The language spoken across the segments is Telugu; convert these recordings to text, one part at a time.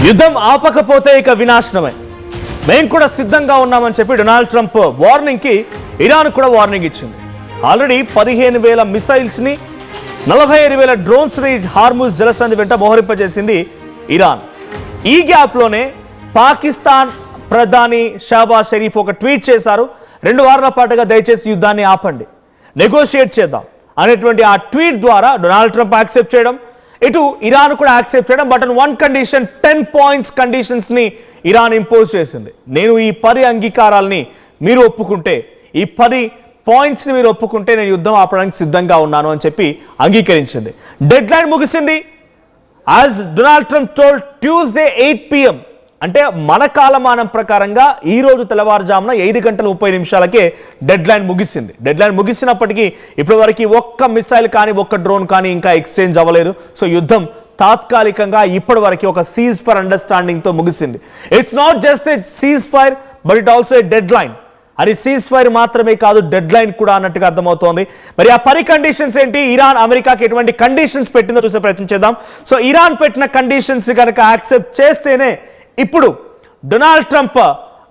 యుద్ధం ఆపకపోతే ఇక వినాశనమే. మేము కూడా సిద్ధంగా ఉన్నామని చెప్పి డొనాల్డ్ ట్రంప్ వార్నింగ్కి ఇరాన్ కూడా వార్నింగ్ ఇచ్చింది. ఆల్రెడీ 15,000 మిసైల్స్ని 45,000 డ్రోన్స్ని హార్ముజ్ జలసంధి వెంట మోహరింపజేసింది ఇరాన్. ఈ గ్యాప్లోనే పాకిస్తాన్ ప్రధాని షహబాజ్ షరీఫ్ ఒక ట్వీట్ చేశారు. 2 వారాల పాటుగా దయచేసి యుద్ధాన్ని ఆపండి, నెగోషియేట్ చేద్దాం అనేటువంటి ఆ ట్వీట్ ద్వారా డొనాల్డ్ ట్రంప్ యాక్సెప్ట్ చేయడం, ఇటు ఇరాన్ కూడా యాక్సెప్ట్ చేయడం. But on one condition, 10 points కండిషన్స్ని ఇరాన్ ఇంపోజ్ చేసింది. నేను ఈ 10 అంగీకారాలని మీరు ఒప్పుకుంటే, ఈ 10 పాయింట్స్ని మీరు ఒప్పుకుంటే నేను యుద్ధం ఆపడానికి సిద్ధంగా ఉన్నాను అని చెప్పి అంగీకరించింది. డెడ్ లైన్ ముగిసింది. As Donald Trump told Tuesday 8 PM, అంటే మన కాలమానం ప్రకారంగా ఈ రోజు తెల్లవారుజామున 5:30 డెడ్ లైన్ ముగిసింది. డెడ్ లైన్ ముగిసినప్పటికీ ఇప్పటి వరకు ఒక్క మిసైల్ కానీ ఒక్క డ్రోన్ కానీ ఇంకా ఎక్స్చేంజ్ అవ్వలేదు. సో యుద్ధం తాత్కాలికంగా ఇప్పటి వరకు ఒక సీజ్ ఫైర్ అండర్స్టాండింగ్తో ముగిసింది. It's not just a cease fire but it also a dead line. అది సీజ్ ఫైర్ మాత్రమే కాదు, డెడ్ లైన్ కూడా అన్నట్టుగా అర్థమవుతోంది. మరి ఆ 10 కండిషన్స్ ఏంటి, ఇరాన్ అమెరికాకి ఎటువంటి కండిషన్స్ పెట్టిందో చూసే ప్రయత్నం చేద్దాం. సో ఇరాన్ పెట్టిన కండిషన్స్ కనుక యాక్సెప్ట్ చేస్తేనే ఇప్పుడు డొనాల్డ్ ట్రంప్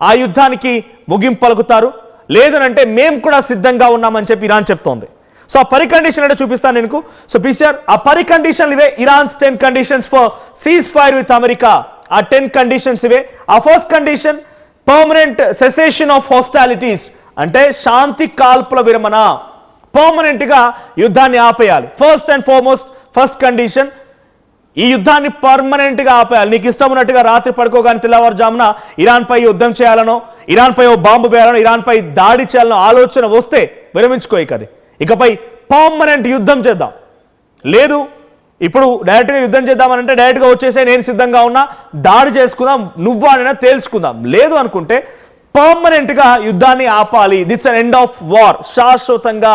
ఆ యుద్ధానికి ముగింపు పలుకుతారు. లేదనంటే మేము కూడా సిద్ధంగా ఉన్నామని చెప్పి ఇరాన్ చెప్తోంది. సో ఆ 10 కండిషన్ అంటే చూపిస్తాను నేను. సో పిసిఆర్ ఆ 10 కండిషన్లు ఇవే. Iran's 10 conditions for ceasefire with America. ఆ 10 కండిషన్స్ ఇవే. ఆ first condition permanent cessation of hostilities, అంటే శాంతి కాల్పుల విరమణ, పర్మనెంట్ గా యుద్ధాన్ని ఆపేయాలి. First and foremost first condition, ఈ యుద్ధాన్ని పర్మనెంట్ గా ఆపేయాలి. నీకు ఇష్టం ఉన్నట్టుగా రాత్రి పడుకోగానే తెల్లవారుజామున ఇరాన్ పై యుద్ధం చేయాలనో, ఇరాన్ పై ఓ బాంబు వేయాలనో, ఇరాన్ పై దాడి చేయాలనో ఆలోచన వస్తే విరమించుకో. ఇకపై పర్మనెంట్ యుద్ధం చేద్దాం. లేదు ఇప్పుడు డైరెక్ట్గా యుద్ధం చేద్దామనంటే డైరెక్ట్గా వచ్చేసే నేను సిద్ధంగా ఉన్నా, దాడి చేసుకుందాం, నువ్వానైనా తేల్చుకుందాం. లేదు అనుకుంటే పర్మనెంట్గా యుద్ధాన్ని ఆపాలి. That's an end of war, శాశ్వతంగా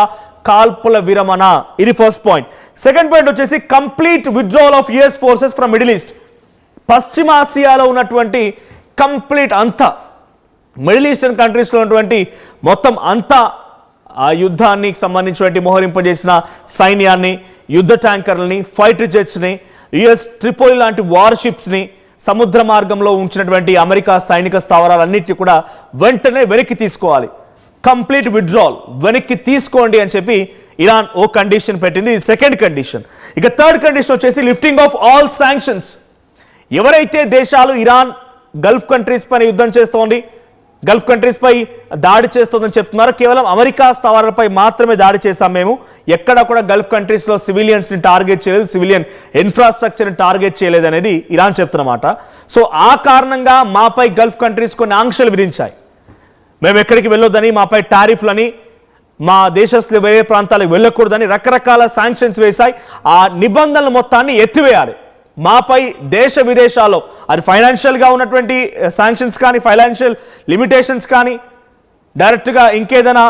కాల్పుల విరమణ. ఇది ఫస్ట్ పాయింట్. సెకండ్ పాయింట్ వచ్చేసి complete withdrawal of US forces from Middle East. పశ్చిమాసియాలో ఉన్నటువంటి కంప్లీట్ అంతా, మిడిల్ ఈస్టర్న్ కంట్రీస్లో ఉన్నటువంటి మొత్తం అంతా ఆ యుద్ధానికి సంబంధించినటువంటి మోహరింపజేసిన సైన్యాన్ని, యుద్ధ ట్యాంకర్లని, ఫైటర్ జెట్స్ని, యుఎస్ ట్రిపోలి లాంటి వార్షిప్స్ని, సముద్ర మార్గంలో ఉంచినటువంటి అమెరికా సైనిక స్థావరాలన్నింటినీ కూడా వెంటనే వెనక్కి తీసుకోవాలి. కంప్లీట్ విత్డ్రావల్, వెనక్కి తీసుకోండి అని చెప్పి ఇరాన్ ఓ కండిషన్ పెట్టింది. Second condition. ఇక థర్డ్ కండిషన్ వచ్చేసి లిఫ్టింగ్ ఆఫ్ ఆల్ శాంక్షన్స్. ఎవరైతే దేశాలు ఇరాన్ గల్ఫ్ కంట్రీస్ పైన యుద్ధం చేస్తోంది, గల్ఫ్ కంట్రీస్ పై దాడి చేస్తుందని చెప్తున్నారు, కేవలం అమెరికా స్థావరాలపై మాత్రమే దాడి చేశాం మేము, ఎక్కడ కూడా గల్ఫ్ కంట్రీస్లో సివిలియన్స్ని టార్గెట్ చేయలేదు, సివిలియన్ ఇన్ఫ్రాస్ట్రక్చర్ని టార్గెట్ చేయలేదు అనేది ఇరాన్ చెప్తున్నమాట. సో ఆ కారణంగా మాపై గల్ఫ్ కంట్రీస్ కొన్ని ఆంక్షలు విధించాయి. మేము ఎక్కడికి వెళ్ళొద్దని, మాపై టారిఫ్లని, మా దేశస్తులు వేరే ప్రాంతాలకు వెళ్ళకూడదని రకరకాల శాంక్షన్స్ వేశాయి. ఆ నిబంధనల మొత్తాన్ని ఎత్తివేయాలి. మాపై దేశ విదేశాల్లో అది ఫైనాన్షియల్గా ఉన్నటువంటి శాంక్షన్స్ కానీ, ఫైనాన్షియల్ లిమిటేషన్స్ కానీ, డైరెక్ట్గా ఇంకేదైనా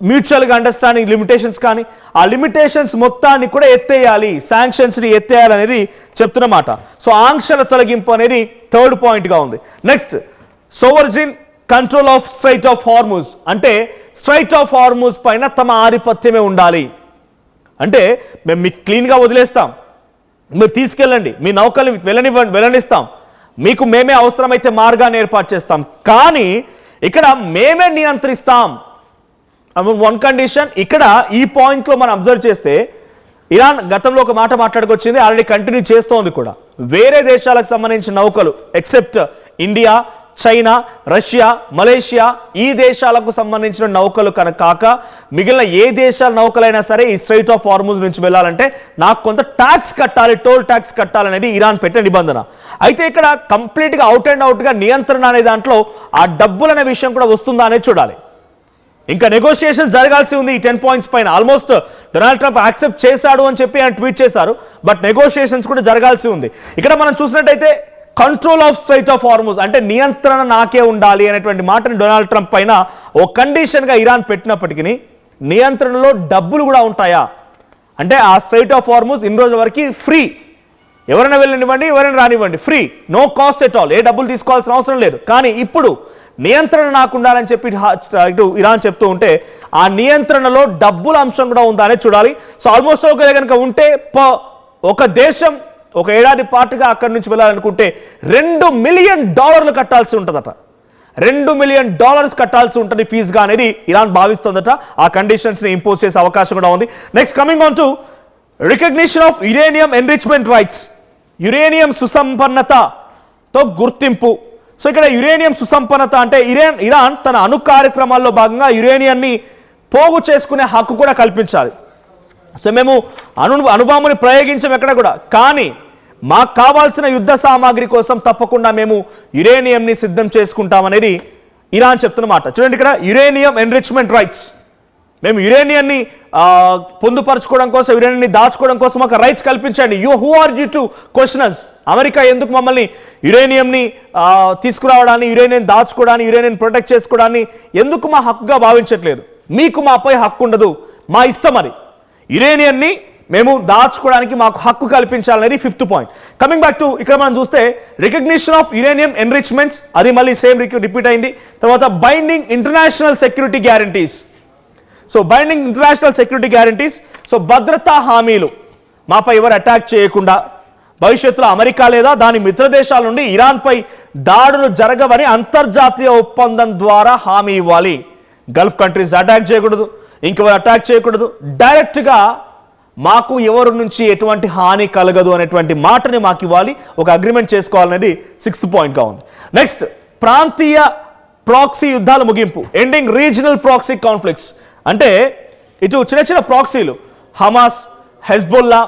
మ్యూచువల్గా అండర్స్టాండింగ్ లిమిటేషన్స్ కానీ, ఆ లిమిటేషన్స్ మొత్తాన్ని కూడా ఎత్తేయాలి, శాంక్షన్స్ని ఎత్తేయాలనేది చెప్తున్నమాట. సో ఆంక్షల తొలగింపు అనేది థర్డ్ పాయింట్గా ఉంది. Next, sovereign control of Strait of Hormuz, అంటే స్ట్రైట్ ఆఫ్ హార్ముజ్ పైన తమ ఆధిపత్యమే ఉండాలి. అంటే మేము మీకు క్లీన్గా వదిలేస్తాం, మీరు తీసుకెళ్ళండి, మీ నౌకలు వెళ్ళనిస్తాం, మీకు మేమే అవసరమైతే మార్గాన్ని ఏర్పాటు చేస్తాం, కానీ ఇక్కడ మేమే నియంత్రిస్తాం. One condition. ఇక్కడ ఈ పాయింట్లో మనం అబ్జర్వ్ చేస్తే ఇరాన్ గతంలో ఒక మాట మాట్లాడుకొచ్చింది, ఆల్రెడీ కంటిన్యూ చేస్తోంది కూడా. వేరే దేశాలకు సంబంధించిన నౌకలు except India, China, Russia, Malaysia, ఈ దేశాలకు సంబంధించిన నౌకలు కాక మిగిలిన ఏ దేశాల నౌకలైనా సరే ఈ స్ట్రైట్ ఆఫ్ హార్ముజ్ నుంచి వెళ్ళాలంటే నాకు కొంత ట్యాక్స్ కట్టాలి, టోల్ ట్యాక్స్ కట్టాలనేది ఇరాన్ పెట్టిన నిబంధన. అయితే ఇక్కడ కంప్లీట్గా అవుట్ అండ్ అవుట్గా నియంత్రణ అనే దాంట్లో ఆ డబ్బులు అనే విషయం కూడా వస్తుందా అనేది చూడాలి. ఇంకా నెగోషియేషన్ జరగాల్సి ఉంది ఈ 10 పాయింట్స్ పైన. ఆల్మోస్ట్ డొనాల్డ్ ట్రంప్ యాక్సెప్ట్ చేశాడు అని చెప్పి ఆయన ట్వీట్ చేశారు, బట్ నెగోషియేషన్స్ కూడా జరగాల్సి ఉంది. ఇక్కడ మనం చూసినట్టయితే control of Strait of Hormuz, అంటే నియంత్రణ నాకే ఉండాలి అనేటువంటి మాటని డొనాల్డ్ ట్రంప్ పైన ఓ కండిషన్గా ఇరాన్ పెట్టినప్పటికీ నియంత్రణలో డబ్బులు కూడా ఉంటాయా అంటే ఆ స్ట్రైట్ ఆఫ్ హార్ముజ్ ఇన్ని రోజుల వరకు ఫ్రీ, ఎవరైనా వెళ్ళనివ్వండి, ఎవరైనా రానివ్వండి, free, no cost at all, ఏ డబ్బులు తీసుకోవాల్సిన అవసరం లేదు. కానీ ఇప్పుడు నియంత్రణ నాకు ఉండాలని చెప్పి ఇటు ఇరాన్ చెప్తూ ఉంటే ఆ నియంత్రణలో డబ్బుల అంశం కూడా ఉందా అనేది చూడాలి. సో ఆల్మోస్ట్ ఒక కనుక ఉంటే ఒక దేశం ఒక ఏడాది పాటుగా అక్కడి నుంచి వెళ్ళాలనుకుంటే $2 మిలియన్ కట్టాల్సి ఉంటుందట. $2 మిలియన్ కట్టాల్సి ఉంటుంది ఫీజుగా అనేది ఇరాన్ భావిస్తుందట. ఆ కండిషన్స్ని ఇంపోజ్ చేసే అవకాశం కూడా ఉంది. Next coming on to recognition of uranium enrichment rights, uranium సుసంపన్నతతో గుర్తింపు. సో ఇక్కడ యురేనియం సుసంపన్నత అంటే ఇరాన్ తన అణు కార్యక్రమాల్లో భాగంగా యురేనియాన్ని పోగు చేసుకునే హక్కు కూడా కల్పించాలి. సో మేము అణుబాంబుని ప్రయోగించాం ఎక్కడ కూడా, కానీ మాకు కావాల్సిన యుద్ధ సామాగ్రి కోసం తప్పకుండా మేము యురేనియంని సిద్ధం చేసుకుంటామనేది ఇరాన్ చెప్తున్నమాట. చూడండి ఇక్కడ యురేనియం ఎన్రిచ్మెంట్ రైట్స్, మేము యురేనియాన్ని పొందుపరచుకోవడం కోసం, యురేనియాన్ని దాచుకోవడం కోసం ఒక రైట్స్ కల్పించండి. Who are you to question us? America ఎందుకు మమ్మల్ని యురేనియంని తీసుకురావడాన్ని, యురేనియం దాచుకోవడాన్ని, యురేనియం ప్రొటెక్ట్ చేసుకోవడాన్ని ఎందుకు మా హక్కుగా భావించట్లేదు? మీకు మాపై హక్కు ఉండదు, మా ఇష్టం అది. యురేనియాన్ని మేము దాచుకోవడానికి మాకు హక్కు కల్పించాలనేది 5th point. Coming back to ఇక్కడ మనం చూస్తే రికగ్నిషన్ ఆఫ్ యురేనియం ఎన్రిచ్మెంట్స్, అది మళ్ళీ సేమ్ రిపీట్ అయింది. తర్వాత binding international security guarantees. So binding international security guarantees, so భద్రతా హామీలు, మాపై ఎవరు అటాక్ చేయకుండా, భవిష్యత్తులో అమెరికా లేదా దాని మిత్ర దేశాల నుండి ఇరాన్పై దాడులు జరగవని అంతర్జాతీయ ఒప్పందం ద్వారా హామీ ఇవ్వాలి. గల్ఫ్ కంట్రీస్ అటాక్ చేయకూడదు, ఇంకెవరు అటాక్ చేయకూడదు, డైరెక్ట్గా మాకు ఎవరి నుంచి ఎటువంటి హాని కలగదు అనేటువంటి మాటని మాకు ఇవ్వాలి, ఒక అగ్రిమెంట్ చేసుకోవాలనేది 6th పాయింట్గా ఉంది. నెక్స్ట్ ప్రాంతీయ ప్రాక్సీ యుద్ధాల ముగింపు, ఎండింగ్ రీజనల్ ప్రాక్సీ కాన్ఫ్లిక్ట్స్. అంటే ఇటు చిన్న చిన్న ప్రాక్సీలు, హమాస్, హెజ్బొల్లా,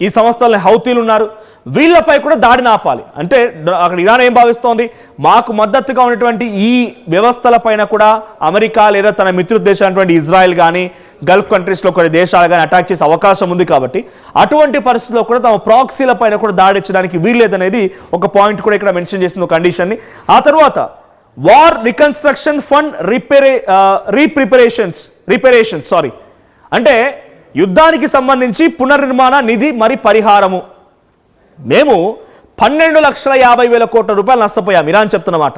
ఈ సంస్థలని హౌతీలు ఉన్నారు, వీళ్ళపై కూడా దాడిని ఆపాలి. అంటే అక్కడ ఇరాన్ ఏం భావిస్తోంది, మాకు మద్దతుగా ఉన్నటువంటి ఈ వ్యవస్థలపైన కూడా అమెరికా లేదా తన మిత్ర దేశమైనటువంటి ఇజ్రాయెల్ కానీ గల్ఫ్ కంట్రీస్లో కొన్ని దేశాలు కానీ అటాక్ చేసే అవకాశం ఉంది. కాబట్టి అటువంటి పరిస్థితుల్లో కూడా తమ ప్రాక్సీల పైన కూడా దాడిచ్చడానికి వీల్లేదనేది ఒక పాయింట్ కూడా ఇక్కడ మెన్షన్ చేసిన కండిషన్ని. ఆ తర్వాత వార్ రికన్స్ట్రక్షన్ ఫండ్ రిపరేషన్స్ అంటే యుద్ధానికి సంబంధించి పునర్నిర్మాణ నిధి మరి పరిహారము. మేము 12,50,000 కోట్ల రూపాయలు నష్టపోయాం, ఇరాన్ చెప్తున్నమాట.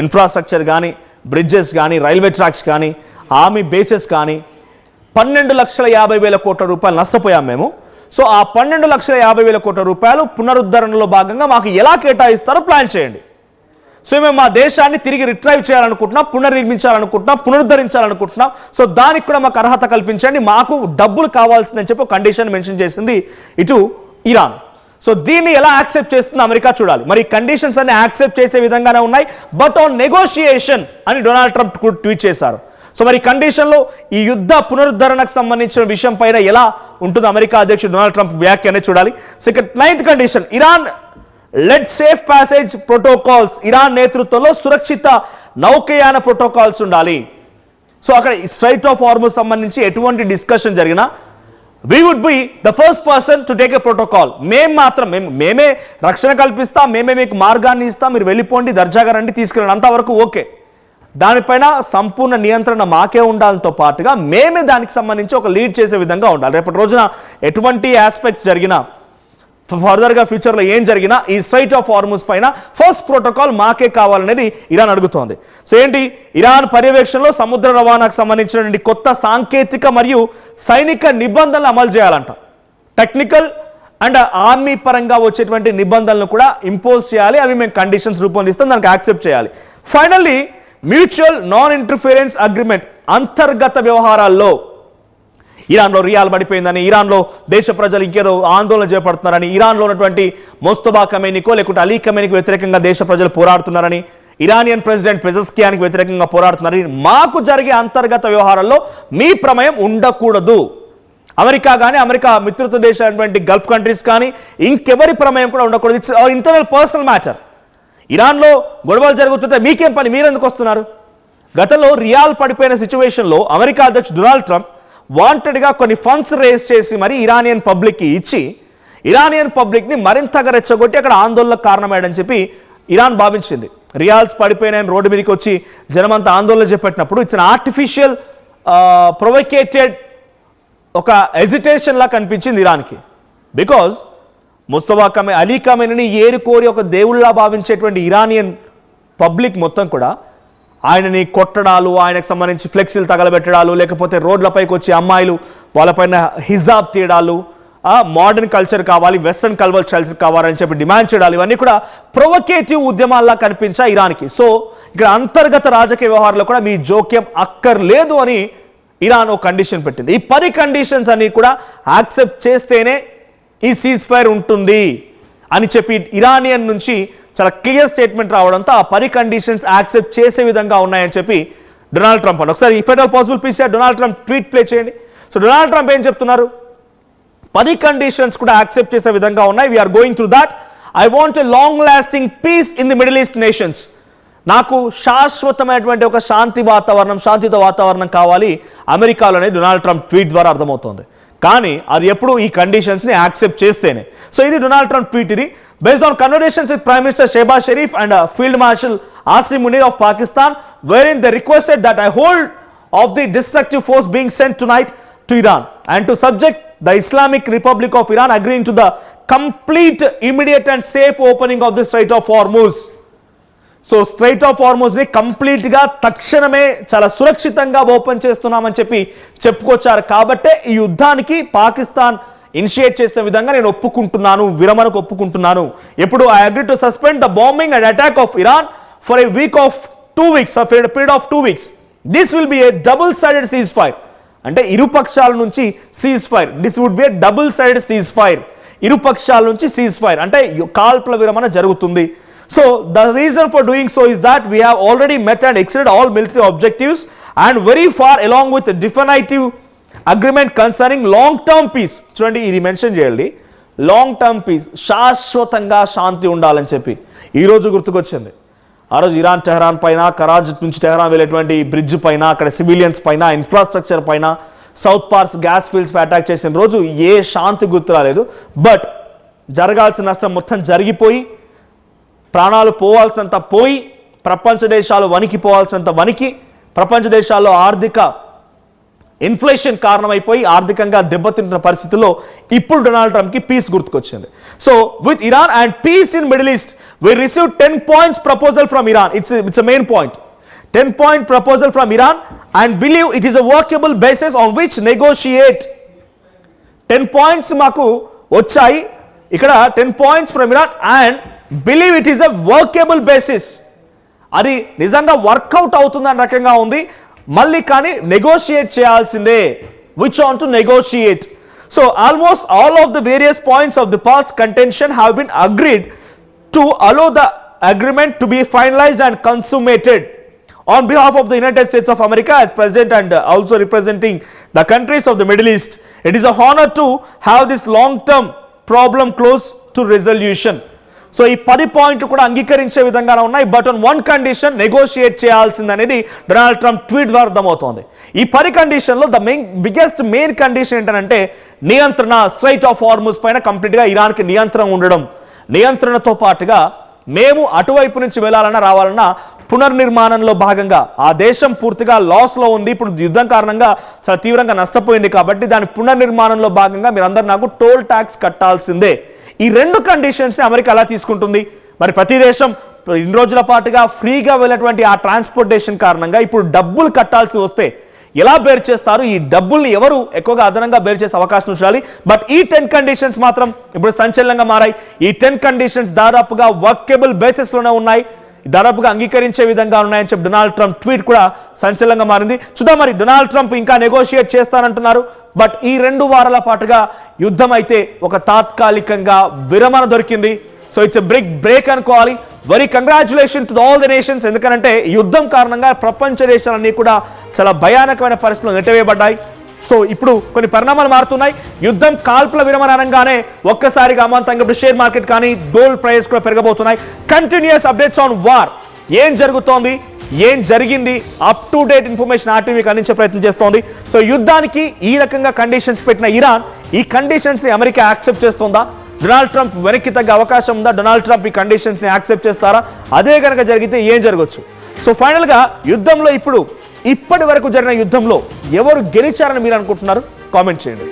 ఇన్ఫ్రాస్ట్రక్చర్ కానీ, బ్రిడ్జెస్ కానీ, రైల్వే ట్రాక్స్ కానీ, ఆర్మీ బేసెస్ కానీ 12,50,000 కోట్ల రూపాయలు నష్టపోయాం మేము. సో ఆ 12,50,000 కోట్ల రూపాయలు పునరుద్ధరణలో భాగంగా మాకు ఎలా కేటాయిస్తారో ప్లాన్ చేయండి. సో మేము మా దేశాన్ని తిరిగి రిట్రైవ్ చేయాలనుకుంటున్నాం, పునర్నిర్మించాలనుకుంటున్నాం, పునరుద్ధరించాలనుకుంటున్నాం. సో దానికి కూడా మాకు అర్హత కల్పించండి, మాకు డబ్బులు కావాల్సిందని చెప్పి ఒక కండిషన్ మెన్షన్ చేసింది ఇటు ఇరాన్. సో దీన్ని ఎలా యాక్సెప్ట్ చేస్తుందో అమెరికా చూడాలి. మరి కండిషన్స్ అన్ని యాక్సెప్ట్ చేసే విధంగానే ఉన్నాయి, బట్ ఆన్ నెగోషియేషన్ అని డొనాల్డ్ ట్రంప్ ట్వీట్ చేశారు. సో మరి కండిషన్లో ఈ యుద్ధ పునరుద్ధరణకు సంబంధించిన విషయం పైన ఎలా ఉంటుంది అమెరికా అధ్యక్షుడు డొనాల్డ్ ట్రంప్ వ్యాఖ్యనే చూడాలి. సో ఇక్కడ 9th condition, Iran led safe passage protocols, Iran నేతృత్వంలో సురక్షిత నౌకయాన ప్రోటోకాల్స్ ఉండాలి. సో అక్కడ స్ట్రైట్ ఆఫ్ హార్ముజ్ సంబంధించి ఎటువంటి డిస్కషన్ జరిగినా we would be the first person to take a protocol. మేమే రక్షణ కల్పిస్తాం, మేమే మీకు మార్గాన్ని ఇస్తాం, మీరు వెళ్ళిపోండి, దర్జాగా రండి, తీసుకెళ్ళండి, అంతవరకు ఓకే. దానిపైన సంపూర్ణ నియంత్రణ మాకే ఉండాలతో పాటుగా మేమే దానికి సంబంధించి ఒక లీడ్ చేసే విధంగా ఉండాలి. రేపటి రోజున ఎటువంటి ఆస్పెక్ట్స్ జరిగినా, ఫర్దర్గా ఫ్యూచర్లో ఏం జరిగినా ఈ స్ట్రైట్ ఆఫ్ హార్ముజ్ పైన ఫస్ట్ ప్రోటోకాల్ మాకే కావాలనేది ఇరాన్ అడుగుతోంది. సో ఏంటి, ఇరాన్ పర్యవేక్షణలో సముద్ర రవాణాకు సంబంధించినటువంటి కొత్త సాంకేతిక మరియు సైనిక నిబంధనలు అమలు చేయాలంట. టెక్నికల్ అండ్ ఆర్మీ పరంగా వచ్చేటువంటి నిబంధనలను కూడా ఇంపోజ్ చేయాలి, అవి మేము కండిషన్స్ రూపొందిస్తాం, దానికి యాక్సెప్ట్ చేయాలి. Finally mutual non interference agreement, అంతర్గత వ్యవహారాల్లో ఇరాన్లో రియాల్ పడిపోయిందని, ఇరాన్లో దేశ ప్రజలు ఇంకేదో ఆందోళన చేపడుతున్నారని, ఇరాన్లో ఉన్నటువంటి మోస్తబా ఖమేనీకో లేకుంటే అలీ ఖమేనీకి వ్యతిరేకంగా దేశ ప్రజలు పోరాడుతున్నారని, ఇరానియన్ ప్రెసిడెంట్ పెజెస్కియానికి వ్యతిరేకంగా పోరాడుతున్నారని, మాకు జరిగే అంతర్గత వ్యవహారాల్లో మీ ప్రమేయం ఉండకూడదు. అమెరికా కానీ, అమెరికా మిత్రత్వ దేశాలైనటువంటి గల్ఫ్ కంట్రీస్ కానీ ఇంకెవరి ప్రమేయం కూడా ఉండకూడదు. It's our internal personal matter. ఇరాన్లో గొడవలు జరుగుతుంటే మీకేం పని, మీరెందుకు వస్తున్నారు? గతంలో రియాల్ పడిపోయిన సిచ్యువేషన్లో అమెరికా అధ్యక్షుడు డొనాల్డ్ ట్రంప్ వాంటెడ్గా కొన్ని ఫండ్స్ రేస్ చేసి మరి ఇరానియన్ పబ్లిక్కి ఇచ్చి ఇరానియన్ పబ్లిక్ని మరింతగా రెచ్చగొట్టి అక్కడ ఆందోళనకు కారణమయ్యాడని చెప్పి ఇరాన్ భావించింది. రియాల్స్ పడిపోయినాయని రోడ్డు మీదకి వచ్చి జనమంతా ఆందోళన చేపట్టినప్పుడు ఇట్స్ అన్ ఆర్టిఫిషియల్ ప్రొవోకేటెడ్ ఒక ఎజిటేషన్లా కనిపించింది ఇరాన్కి. బికాజ్ ముస్తఫా అలీ ఖమేనీని ఏరుకోరి ఒక దేవుళ్ళలా భావించేటువంటి ఇరానియన్ పబ్లిక్ మొత్తం కూడా ఆయనని కొట్టడాలు, ఆయనకు సంబంధించి ఫ్లెక్సీలు తగలబెట్టడాలు, లేకపోతే రోడ్లపైకి వచ్చి అమ్మాయిలు వాళ్ళపైన హిజాబ్ తీయడాలు, మోడర్న్ కల్చర్ కావాలి, వెస్ట్రన్ కల్చర్ కావాలని చెప్పి డిమాండ్ చేయడాలు, ఇవన్నీ కూడా ప్రొవకేటివ్ ఉద్యమాల్లా కనిపించా ఇరాన్కి. సో ఇక్కడ అంతర్గత రాజకీయ వ్యవహారాల్లో కూడా మీ జోక్యం అక్కర్లేదు అని ఇరాన్ ఒక కండిషన్ పెట్టింది. ఈ 10 కండిషన్స్ అన్ని కూడా యాక్సెప్ట్ చేస్తేనే ఈ సీజ్ ఫైర్ ఉంటుంది అని చెప్పి ఇరానియన్ నుంచి చాలా క్లియర్ స్టేట్మెంట్ రావడంతో ఆ 10 కండిషన్స్ యాక్సెప్ట్ చేసే విధంగా ఉన్నాయని చెప్పి డొనాల్డ్ ట్రంప్ అన్నారు. ఒకసారి if at all possible please Donald Trump tweet play చేయండి. సో డొనాల్డ్ ట్రంప్ ఏం చెప్తున్నారు? 10 కండిషన్స్ కూడా యాక్సెప్ట్ చేసే విధంగా ఉన్నాయి. We're going through that. I want a long lasting peace in the Middle East nations. నాకు శాశ్వతమైనటువంటి ఒక శాంతియుత వాతావరణం కావాలి అమెరికాలోనే డొనాల్డ్ ట్రంప్ ట్వీట్ ద్వారా అర్థమవుతోంది. కానీ అది ఎప్పుడు ఈ కండిషన్స్ని యాక్సెప్ట్ చేస్తేనే. సో ఇది డొనాల్డ్ ట్రంప్ ట్వీట్. ఇది based on conversations with prime minister Shehbaz Sharif and field marshal Asim Munir of Pakistan, wherein they requested that I hold of the destructive force being sent tonight to Iran and to subject the Islamic Republic of Iran agreeing to the complete, immediate and safe opening of the Strait of Hormuz. So straight of Hormuz ని కంప్లీట్ గా తక్షణమే చాలా సురక్షితంగా ఓపెన్ చేస్తున్నామని చెప్పి చెప్పుకొచ్చారు. కాబట్టే ఈ యుద్ధానికి పాకిస్తాన్ ఇనిషియేట్ చేసిన విధంగా నేను ఒప్పుకుంటున్నాను, విరమణకు ఒప్పుకుంటున్నాను. ఎప్పుడు I agree to suspend the bombing and attack of Iran for a week of 2 weeks, a period of 2 weeks. This will be a double sided ceasefire. అంటే ఇరు పక్షాల నుంచి ceasefire. This would be a double sided ceasefire. ఇరు పక్షాల నుంచి సీజ్ ఫైర్ అంటే కాల్పుల విరమణ జరుగుతుంది. So the reason for doing so is that we have already met and exceeded all military objectives and very far along with a definitive agreement concerning long term peace. చూడండి ఇది మెన్షన్ చేయాలి, లాంగ్ టర్మ్ పీస్, శాశ్వతంగా శాంతి ఉండాలని చెప్పి ఈ రోజు గుర్తుకొచ్చింది. ఆ రోజు ఇరాన్ టెహరాన్ పైన, కరాచీ నుంచి టెహరాన్ వెళ్ళేటువంటి బ్రిడ్జ్ పైన, అక్కడ సివిలియన్స్ పైన, ఇన్ఫ్రాస్ట్రక్చర్ పైన, సౌత్ పార్స్ గ్యాస్ ఫీల్డ్స్ పై అటాక్ చేసిన రోజు ఏ శాంతి గుర్తు రాలేదు. బట్ జరగాల్సిన నష్టం మొత్తం జరిగిపోయి, ప్రాణాలు పోవాల్సినంత పోయి, ప్రపంచ దేశాలు వణికిపోవాల్సినంత వణికి, ప్రపంచ దేశాల్లో ఆర్థిక ఇన్ఫ్లేషన్ కారణమైపోయి ఆర్థికంగా దెబ్బతింటున్న పరిస్థితుల్లో ఇప్పుడు డొనాల్డ్ ట్రంప్కి పీస్ గుర్తుకొచ్చింది. So with Iran and peace in Middle East we received 10 points proposal from Iran. It's a main point. 10-point proposal from Iran and believe it is a workable basis on which negotiate. 10 points maku వచ్చాయి ఇక్కడ. 10 points from Iran and believe it is a workable basis. అది నిజంగా వర్కౌట్ అవుతుందని రకంగా ఉంది. మళ్ళీ కానీ నెగోషియేట్ చేయాల్సిందే. which on to negotiate. So almost all of the various points of the past contention have been agreed to allow the agreement to be finalized and consummated. On behalf of the United States of America as President and also representing the countries of the Middle East, it is a honor to have this long-term problem close to resolution. So ఈ 10 పాయింట్లు కూడా అంగీకరించే విధంగానే ఉన్నాయి. But on one condition negotiate చేయాల్సిందనేది డొనాల్డ్ ట్రంప్ ట్వీట్ ద్వారా అర్థమవుతోంది. ఈ 10 కండిషన్లో ద మెయిన్ కండిషన్ ఏంటంటే నియంత్రణ, స్ట్రైట్ ఆఫ్ హార్మూజ్ పైన కంప్లీట్గా ఇరాన్కి నియంత్రణ ఉండడం. నియంత్రణతో పాటుగా మేము అటువైపు నుంచి వెళ్ళాలన్నా రావాలన్నా పునర్నిర్మాణంలో భాగంగా ఆ దేశం పూర్తిగా లాస్లో ఉంది. ఇప్పుడు యుద్ధం కారణంగా చాలా తీవ్రంగా నష్టపోయింది. కాబట్టి దాని పునర్నిర్మాణంలో భాగంగా మీరందరూ నాకు టోల్ ట్యాక్స్ కట్టాల్సిందే. ఈ 2 కండిషన్స్ని అమెరికా ఎలా తీసుకుంటుంది? మరి ప్రతి దేశం ఇన్ని రోజుల పాటుగా ఫ్రీగా వెళ్ళినటువంటి ఆ ట్రాన్స్పోర్టేషన్ కారణంగా ఇప్పుడు డబ్బులు కట్టాల్సి వస్తే ఎలా బేర్ చేస్తారు? ఈ డబ్బుల్ని ఎవరు ఎక్కువగా అదనంగా బేర్ చేసే అవకాశం ఉండాలి. బట్ ఈ 10 కండిషన్స్ మాత్రం ఇప్పుడు సంచలనంగా మారాయి. ఈ 10 కండిషన్స్ దాదాపుగా వర్కబుల్ బేసిస్లోనే ఉన్నాయి, దాదాపుగా అంగీకరించే విధంగా ఉన్నాయని చెప్పి డొనాల్డ్ ట్రంప్ ట్వీట్ కూడా సంచలనంగా మారింది. చూద్దాం మరి డొనాల్డ్ ట్రంప్ ఇంకా నెగోషియేట్ చేస్తానంటున్నారు. బట్ ఈ 2 వారాల పాటుగా యుద్ధం అయితే ఒక తాత్కాలికంగా విరమణ దొరికింది. So it's a big break అనుకోవాలి. Very congratulation to all the nations. ఎందుకంటే యుద్ధం కారణంగా ప్రపంచ దేశాలన్నీ కూడా చాలా భయానకమైన పరిస్థితులు నెట్టవేయబడ్డాయి. సో ఇప్పుడు కొన్ని పరిణామాలు మారుతున్నాయి. యుద్ధం కాల్పుల విరమణ అనగానే ఒక్కసారిగా అమాంతంగా ఇప్పుడు షేర్ మార్కెట్ కానీ గోల్డ్ ప్రైస్ కూడా పెరగబోతున్నాయి. కంటిన్యూస్ అప్డేట్స్ ఆన్ వార్, ఏం జరుగుతోంది, ఏం జరిగింది, అప్ టు డేట్ ఇన్ఫర్మేషన్ ఆర్టీవీకి అందించే ప్రయత్నం చేస్తోంది. సో యుద్ధానికి ఈ రకంగా కండిషన్స్ పెట్టిన ఇరాన్ ఈ కండిషన్స్ని అమెరికా యాక్సెప్ట్ చేస్తుందా? డొనాల్డ్ ట్రంప్ వెనక్కి తగ్గ అవకాశం ఉందా? డొనాల్డ్ ట్రంప్ ఈ కండిషన్స్ని యాక్సెప్ట్ చేస్తారా? అదే కనుక జరిగితే ఏం జరగవచ్చు? సో ఫైనల్గా యుద్ధంలో ఇప్పటి వరకు జరిగిన యుద్ధంలో ఎవరు గెలిచారని మీరు అనుకుంటున్నారు? కామెంట్ చేయండి.